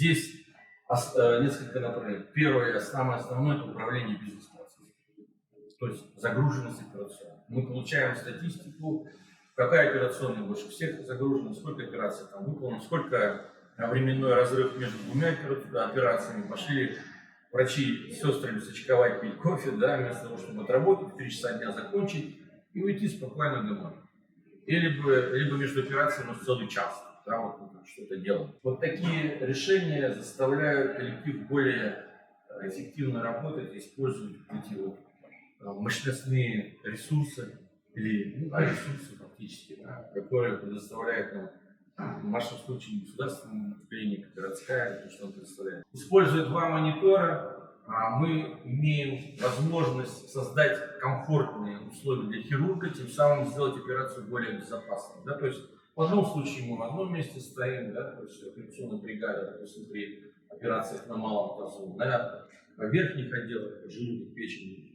Здесь несколько направлений. Первое, самое основное, это управление бизнес-процессом. То есть загруженность операционной. Мы получаем статистику, какая операционная больше всех загружена, сколько операций там выполнено, сколько временной разрыв между двумя операциями. Пошли врачи, сестры сочковать, пить кофе, да, вместо того, чтобы отработать, в 3 часа дня закончить и уйти спокойно домой. И либо между операциями у нас целый час, да, вот что-то делаем. Вот такие решения заставляют коллектив более эффективно работать, использовать эти вот мощностные ресурсы, или ресурсы фактически, да, которые предоставляет нам, в нашем случае, государственная клиника, городская, то, что он представляет. Используя 2 монитора, мы имеем возможность создать комфортные условия для хирурга, тем самым сделать операцию более безопасной. Да? То есть в одном случае мы в одном месте стоим, да, то есть операционная бригада, допустим, при операциях на малом тазу, на верхних отделах, желудок, печень,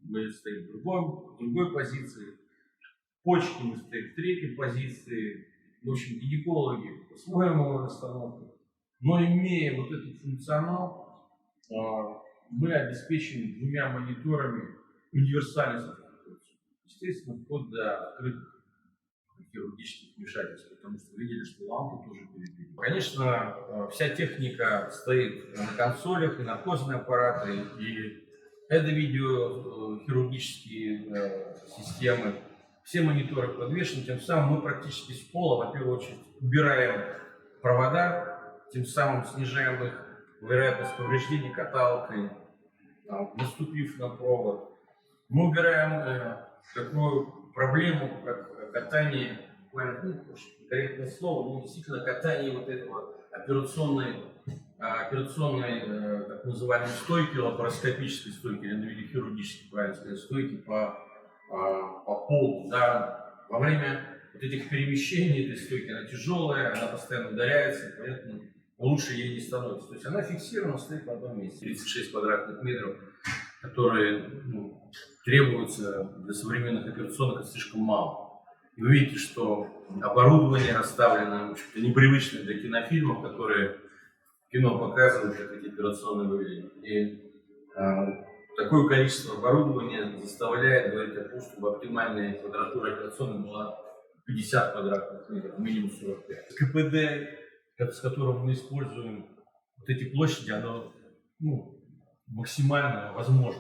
мы стоим в другой позиции, почки мы стоим в 3-й позиции, в общем, гинекологи по-своему расстановка. Но имея вот этот функционал, мы обеспечим 2 мониторами универсальность. Естественно, вплоть до открытых хирургических вмешательств, потому что видели, что лампы тоже перебили. Конечно, вся техника стоит на консолях, и наркозные аппараты, и видео хирургические системы. Все мониторы подвешены, тем самым мы практически с пола, во первую очередь, убираем провода, тем самым снижаем их вероятность повреждений каталкой, наступив на провод. Мы убираем такую проблему, как катание, корректное слово, но действительно катание вот этого операционной, так называемой стойки, лапароскопической стойки, или хирургической, правильно сказать, стойки по полу. Да. Во время вот этих перемещений этой стойки, она тяжелая, она постоянно ударяется, поэтому лучше ей не становится. То есть она фиксирована, стоит в одном месте. 36 квадратных метров, которые требуются для современных операционных, это слишком мало. И вы видите, что оборудование расставлено, в общем-то, непривычное для кинофильмов, которые кино показывают, как эти операционные выглядят. И такое количество оборудования заставляет говорить о том, чтобы оптимальная квадратура операционной была 50 квадратных метров, минимум 45. КПД, с которым мы используем вот эти площади, оно максимально возможно.